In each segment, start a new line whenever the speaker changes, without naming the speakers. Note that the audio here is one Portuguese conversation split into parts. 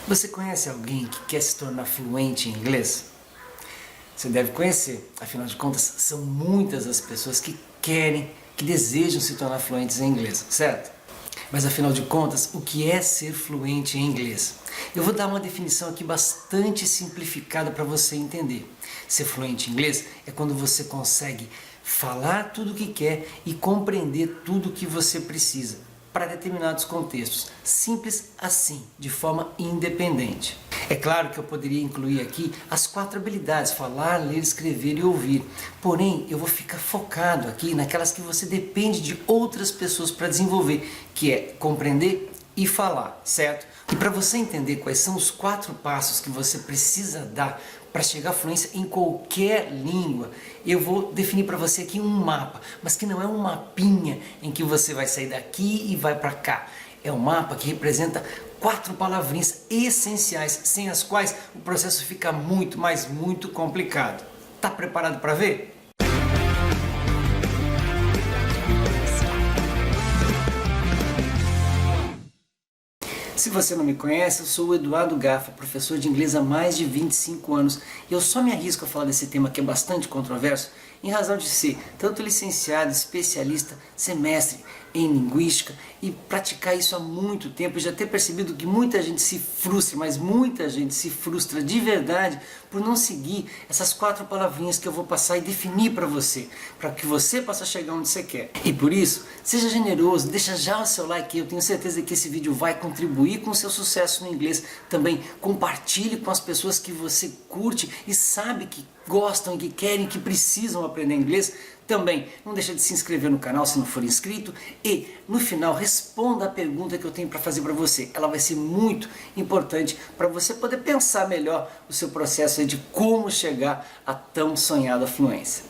Você conhece alguém que quer se tornar fluente em inglês? Você deve conhecer, afinal de contas, são muitas as pessoas que querem, que desejam se tornar fluentes em inglês, certo? Mas afinal de contas, o que é ser fluente em inglês? Eu vou dar uma definição aqui bastante simplificada para você entender. Ser fluente em inglês é quando você consegue falar tudo o que quer e compreender tudo o que você precisa para determinados contextos, simples assim, de forma independente. É claro que eu poderia incluir aqui as 4 habilidades, falar, ler, escrever e ouvir, porém eu vou ficar focado aqui naquelas que você depende de outras pessoas para desenvolver, que é compreender e falar, certo? E para você entender quais são os 4 passos que você precisa dar para chegar à fluência em qualquer língua, eu vou definir para você aqui um mapa, mas que não é um mapinha em que você vai sair daqui e vai para cá. É um mapa que representa 4 palavrinhas essenciais, sem as quais o processo fica muito, mas muito complicado. Tá preparado para ver? Se você não me conhece, eu sou o Eduardo Gaffa, professor de inglês há mais de 25 anos e eu só me arrisco a falar desse tema que é bastante controverso em razão de ser tanto licenciado, especialista, semestre em linguística e praticar isso há muito tempo e já ter percebido que muita gente se frustra, mas muita gente se frustra de verdade por não seguir essas 4 palavrinhas que eu vou passar e definir para você que você possa chegar onde você quer. E por isso, seja generoso, deixa já o seu like, eu tenho certeza que esse vídeo vai contribuir com o seu sucesso no inglês. Também compartilhe com as pessoas que você curte e sabe que gostam e que querem, que precisam aprender inglês. Também não deixa de se inscrever no canal se não for inscrito e no final responda a pergunta que eu tenho para fazer para você. Ela vai ser muito importante para você poder pensar melhor o seu processo de como chegar à tão sonhada fluência.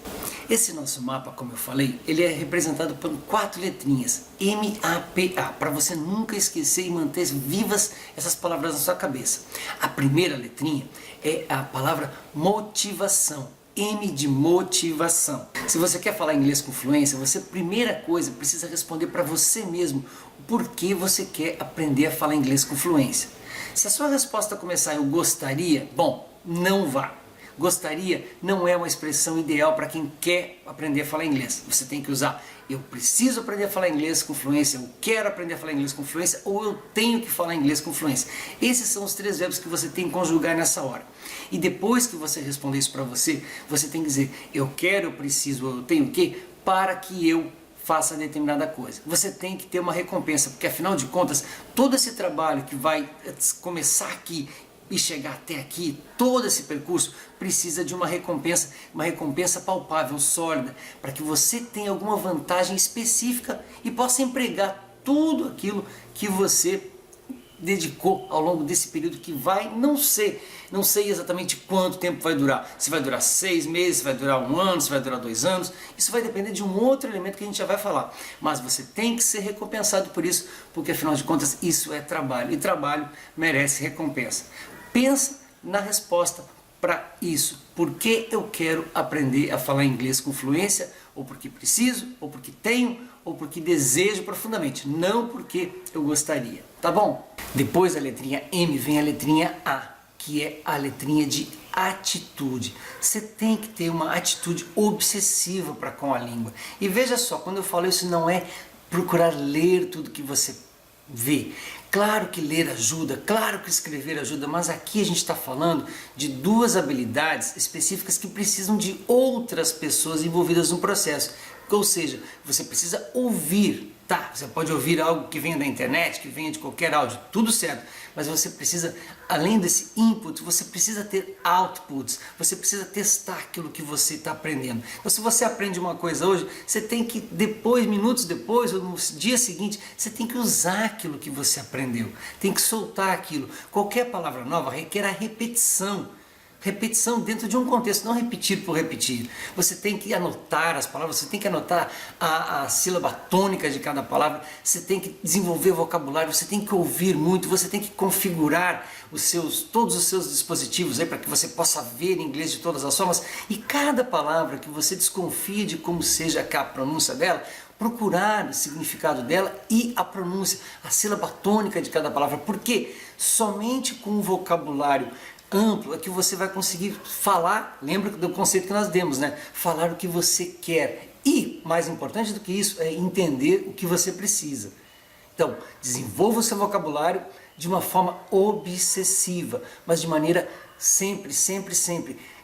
Esse nosso mapa, como eu falei, ele é representado por 4 letrinhas, M-A-P-A, para você nunca esquecer e manter vivas essas palavras na sua cabeça. A primeira letrinha é a palavra motivação. M de motivação. Se você quer falar inglês com fluência, você, primeira coisa, precisa responder para você mesmo o porquê você quer aprender a falar inglês com fluência. Se a sua resposta começar eu gostaria, bom, não vá. Gostaria não é uma expressão ideal para quem quer aprender a falar inglês. Você tem que usar eu preciso aprender a falar inglês com fluência, eu quero aprender a falar inglês com fluência ou eu tenho que falar inglês com fluência. Esses são os 3 verbos que você tem que conjugar nessa hora. E depois que você responder isso para você, você tem que dizer eu quero, eu preciso, ou eu tenho que, para que eu faça determinada coisa. Você tem que ter uma recompensa, porque afinal de contas, todo esse trabalho que vai começar aqui e chegar até aqui, todo esse percurso precisa de uma recompensa palpável, sólida, para que você tenha alguma vantagem específica e possa empregar tudo aquilo que você dedicou ao longo desse período que vai, não sei exatamente quanto tempo vai durar, se vai durar 6 meses, se vai durar 1 ano, se vai durar 2 anos, isso vai depender de um outro elemento que a gente já vai falar, mas você tem que ser recompensado por isso, porque afinal de contas isso é trabalho, e trabalho merece recompensa. Pensa na resposta para isso. Por que eu quero aprender a falar inglês com fluência? Ou porque preciso, ou porque tenho, ou porque desejo profundamente. Não porque eu gostaria. Tá bom? Depois da letrinha M vem a letrinha A, que é a letrinha de atitude. Você tem que ter uma atitude obsessiva para com a língua. E veja só, quando eu falo isso não é procurar ler tudo que você vê. Claro que ler ajuda, claro que escrever ajuda, mas aqui a gente está falando de 2 habilidades específicas que precisam de outras pessoas envolvidas no processo. Ou seja, você precisa ouvir, tá? Você pode ouvir algo que venha da internet, que venha de qualquer áudio, tudo certo. Mas você precisa, além desse input, você precisa ter outputs. Você precisa testar aquilo que você está aprendendo. Então se você aprende uma coisa hoje, você tem que depois, minutos depois, ou no dia seguinte, você tem que usar aquilo que você aprendeu. Tem que soltar aquilo. Qualquer palavra nova requer a repetição. Repetição dentro de um contexto, não repetir por repetir. Você tem que anotar as palavras, você tem que anotar a sílaba tônica de cada palavra, você tem que desenvolver o vocabulário, você tem que ouvir muito, você tem que configurar todos os seus dispositivos para que você possa ver inglês de todas as formas. E cada palavra que você desconfia de como seja a pronúncia dela, procurar o significado dela e a pronúncia, a sílaba tônica de cada palavra. Por quê? Somente com um vocabulário amplo é que você vai conseguir falar, lembra do conceito que nós demos, né? Falar o que você quer. E, mais importante do que isso, é entender o que você precisa. Então, desenvolva o seu vocabulário de uma forma obsessiva, mas de maneira sempre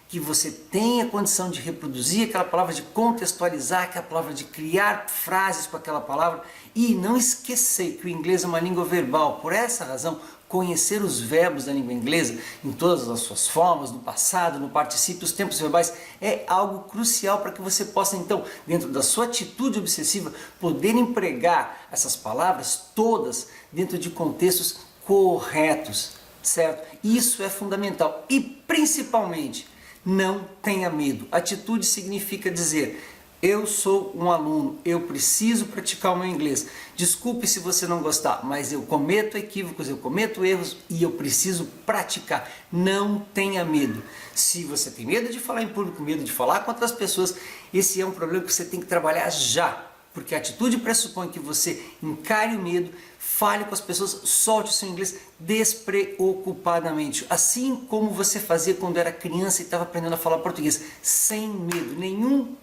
que você tenha condição de reproduzir aquela palavra, de contextualizar aquela palavra, de criar frases com aquela palavra e não esquecer que o inglês é uma língua verbal. Por essa razão, conhecer os verbos da língua inglesa em todas as suas formas, no passado, no particípio, os tempos verbais, é algo crucial para que você possa, então, dentro da sua atitude obsessiva, poder empregar essas palavras todas dentro de contextos corretos, certo? Isso é fundamental e, principalmente, não tenha medo. Atitude significa dizer: eu sou um aluno, eu preciso praticar o meu inglês. Desculpe se você não gostar, mas eu cometo equívocos, eu cometo erros e eu preciso praticar. Não tenha medo. Se você tem medo de falar em público, medo de falar com outras pessoas, esse é um problema que você tem que trabalhar já. Porque a atitude pressupõe que você encare o medo, fale com as pessoas, solte o seu inglês despreocupadamente. Assim como você fazia quando era criança e estava aprendendo a falar português, sem medo.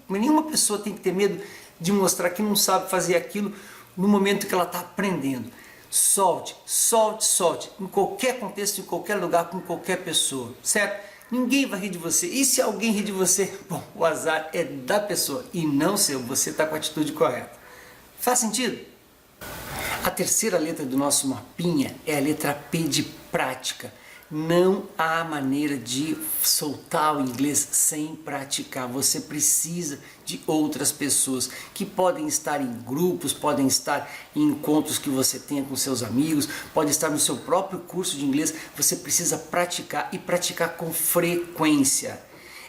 Nenhuma pessoa tem que ter medo de mostrar que não sabe fazer aquilo no momento que ela está aprendendo. Solte, em qualquer contexto, em qualquer lugar, com qualquer pessoa, certo? Ninguém vai rir de você. E se alguém rir de você, bom, o azar é da pessoa e não seu. Você está com a atitude correta. Faz sentido? A terceira letra do nosso mapinha é a letra P de prática. Não há maneira de soltar o inglês sem praticar. Você precisa de outras pessoas que podem estar em grupos, podem estar em encontros que você tenha com seus amigos, pode estar no seu próprio curso de inglês. Você precisa praticar e praticar com frequência.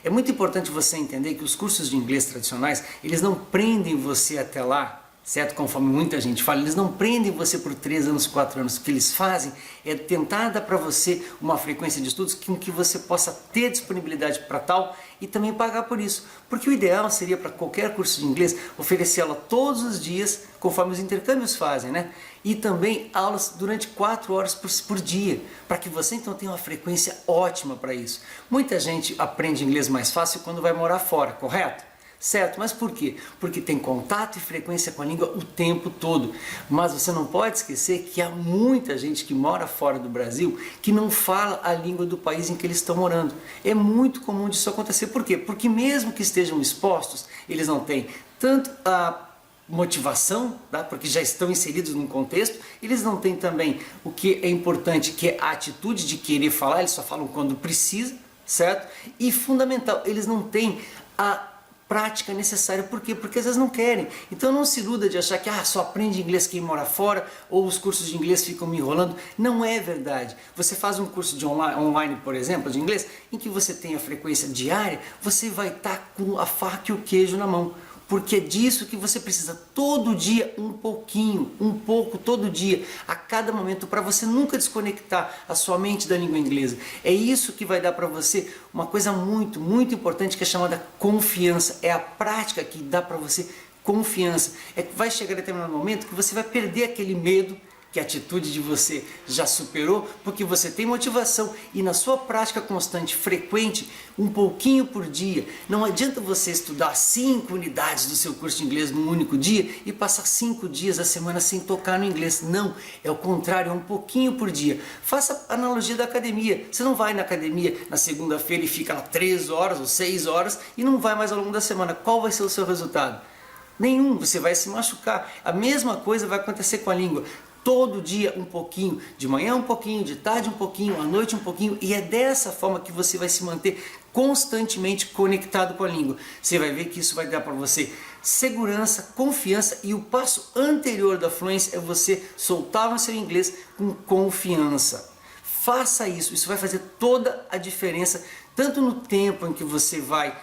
É muito importante você entender que os cursos de inglês tradicionais, eles não prendem você até lá, certo? Conforme muita gente fala, eles não prendem você por 3 anos, 4 anos. O que eles fazem é tentar dar para você uma frequência de estudos com que você possa ter disponibilidade para tal e também pagar por isso. Porque o ideal seria para qualquer curso de inglês oferecer aula todos os dias, conforme os intercâmbios fazem, né? E também aulas durante 4 horas por dia, para que você então tenha uma frequência ótima para isso. Muita gente aprende inglês mais fácil quando vai morar fora, correto? Certo, mas por quê? Porque tem contato e frequência com a língua o tempo todo. Mas você não pode esquecer que há muita gente que mora fora do Brasil que não fala a língua do país em que eles estão morando. É muito comum disso acontecer. Por quê? Porque mesmo que estejam expostos, eles não têm tanto a motivação, tá? Porque já estão inseridos num contexto, eles não têm também o que é importante, que é a atitude de querer falar, eles só falam quando precisa, certo? E fundamental, eles não têm a prática necessária. Por quê? Porque às vezes não querem. Então não se iluda de achar que só aprende inglês quem mora fora, ou os cursos de inglês ficam me enrolando. Não é verdade. Você faz um curso de online, por exemplo, de inglês, em que você tem a frequência diária, você vai estar com a faca e o queijo na mão. Porque é disso que você precisa todo dia, um pouquinho, um pouco todo dia, a cada momento, para você nunca desconectar a sua mente da língua inglesa. É isso que vai dar para você uma coisa muito importante, que é chamada confiança. É a prática que dá para você confiança. É que vai chegar determinado momento que você vai perder aquele medo, que a atitude de você já superou, porque você tem motivação e na sua prática constante, frequente, um pouquinho por dia. Não adianta você estudar 5 unidades do seu curso de inglês num único dia e passar 5 dias da semana sem tocar no inglês. Não, é o contrário, é um pouquinho por dia. Faça a analogia da academia. Você não vai na academia na segunda-feira e fica lá 3 horas ou 6 horas e não vai mais ao longo da semana. Qual vai ser o seu resultado? Nenhum, você vai se machucar. A mesma coisa vai acontecer com a língua. Todo dia um pouquinho, de manhã um pouquinho, de tarde um pouquinho, à noite um pouquinho, e é dessa forma que você vai se manter constantemente conectado com a língua. Você vai ver que isso vai dar para você segurança, confiança, e o passo anterior da fluência é você soltar o seu inglês com confiança. Faça isso, isso vai fazer toda a diferença, tanto no tempo em que você vai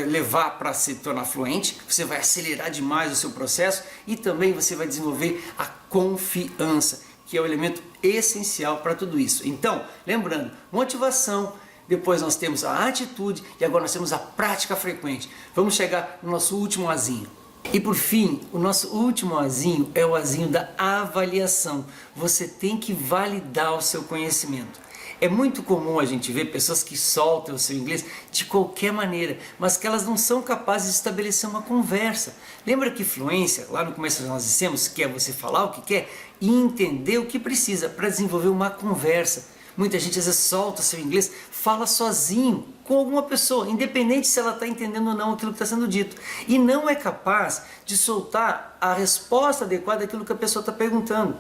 levar para se tornar fluente, você vai acelerar demais o seu processo, e também você vai desenvolver a confiança, que é o elemento essencial para tudo isso. Então, lembrando, motivação, depois nós temos a atitude e agora nós temos a prática frequente. Vamos chegar no nosso último azinho. E por fim, o nosso último azinho é o azinho da avaliação. Você tem que validar o seu conhecimento. É muito comum a gente ver pessoas que soltam o seu inglês de qualquer maneira, mas que elas não são capazes de estabelecer uma conversa. Lembra que fluência, lá no começo nós dissemos que é você falar o que quer e entender o que precisa para desenvolver uma conversa. Muita gente às vezes solta o seu inglês, fala sozinho com alguma pessoa, independente se ela está entendendo ou não aquilo que está sendo dito. E não é capaz de soltar a resposta adequada àquilo que a pessoa está perguntando.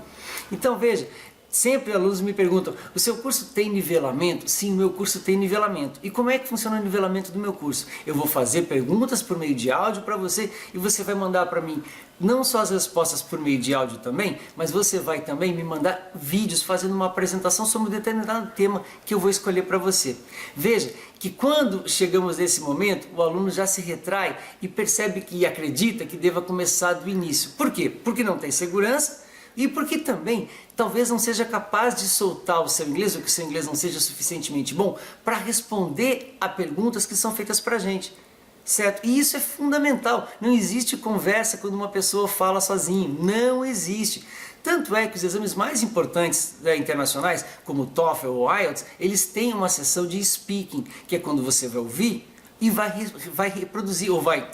Então veja, sempre alunos me perguntam, o seu curso tem nivelamento? Sim, o meu curso tem nivelamento. E como é que funciona o nivelamento do meu curso? Eu vou fazer perguntas por meio de áudio para você e você vai mandar para mim não só as respostas por meio de áudio também, mas você vai também me mandar vídeos fazendo uma apresentação sobre um determinado tema que eu vou escolher para você. Veja que quando chegamos nesse momento, o aluno já se retrai e percebe que acredita que deva começar do início. Por quê? Porque não tem segurança, e porque também talvez não seja capaz de soltar o seu inglês, ou que o seu inglês não seja suficientemente bom para responder a perguntas que são feitas para a gente, certo? E isso é fundamental. Não existe conversa quando uma pessoa fala sozinho, não existe. Tanto é que os exames mais importantes internacionais, como o TOEFL ou o IELTS, eles têm uma sessão de speaking, que é quando você vai ouvir e vai reproduzir ou vai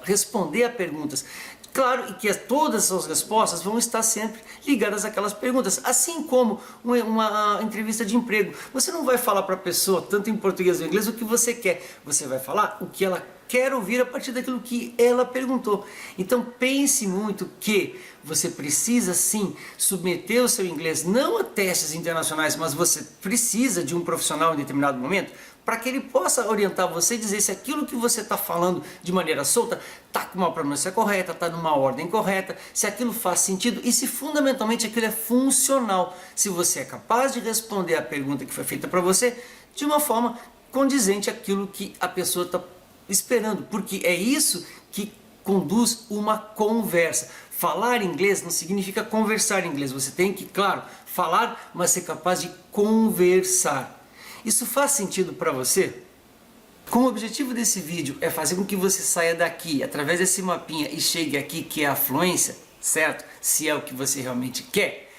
responder a perguntas. Claro que todas as suas respostas vão estar sempre ligadas àquelas perguntas, assim como uma entrevista de emprego. Você não vai falar para a pessoa, tanto em português ou inglês, o que você quer. Você vai falar o que ela quer ouvir a partir daquilo que ela perguntou. Então pense muito que você precisa sim submeter o seu inglês não a testes internacionais, mas você precisa de um profissional em determinado momento para que ele possa orientar você e dizer se aquilo que você está falando de maneira solta está com uma pronúncia correta, está numa ordem correta, se aquilo faz sentido e se fundamentalmente aquilo é funcional, se você é capaz de responder a pergunta que foi feita para você de uma forma condizente àquilo que a pessoa está esperando, porque é isso que conduz uma conversa. Falar inglês não significa conversar em inglês, você tem que, claro, falar, mas ser capaz de conversar. Isso faz sentido para você? Como o objetivo desse vídeo é fazer com que você saia daqui, através desse mapinha, e chegue aqui, que é a fluência, certo? Se é o que você realmente quer,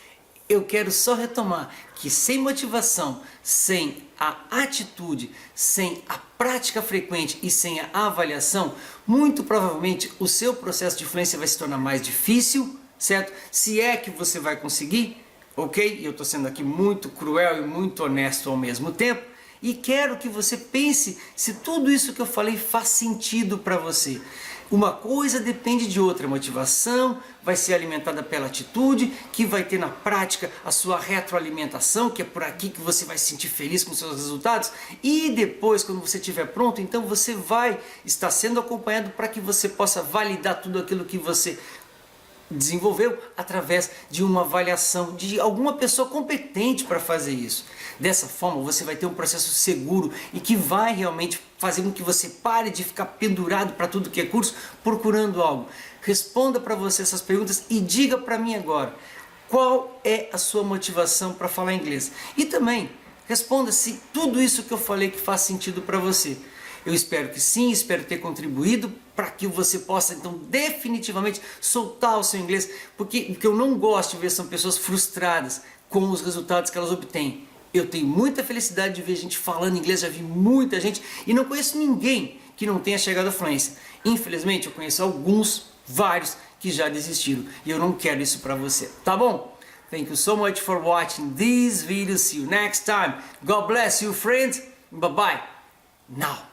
eu quero só retomar que sem motivação, sem a atitude, sem a prática frequente e sem a avaliação, muito provavelmente o seu processo de fluência vai se tornar mais difícil, certo? Se é que você vai conseguir, ok? Eu estou sendo aqui muito cruel e muito honesto ao mesmo tempo. E quero que você pense se tudo isso que eu falei faz sentido para você. Uma coisa depende de outra. A motivação vai ser alimentada pela atitude, que vai ter na prática a sua retroalimentação, que é por aqui que você vai se sentir feliz com os seus resultados. E depois, quando você estiver pronto, então você vai estar sendo acompanhado para que você possa validar tudo aquilo que você desenvolveu através de uma avaliação de alguma pessoa competente para fazer isso. Dessa forma você vai ter um processo seguro e que vai realmente fazer com que você pare de ficar pendurado para tudo que é curso procurando algo. Responda para você essas perguntas e diga para mim agora qual é a sua motivação para falar inglês. E também responda se tudo isso que eu falei que faz sentido para você. Eu espero que sim, espero ter contribuído para que você possa então definitivamente soltar o seu inglês, porque o que eu não gosto de ver são pessoas frustradas com os resultados que elas obtêm. Eu tenho muita felicidade de ver gente falando inglês, já vi muita gente e não conheço ninguém que não tenha chegado à fluência. Infelizmente eu conheço vários que já desistiram e eu não quero isso para você, tá bom? Thank you so much for watching this video. See you next time. God bless you, friends. Bye bye. Now.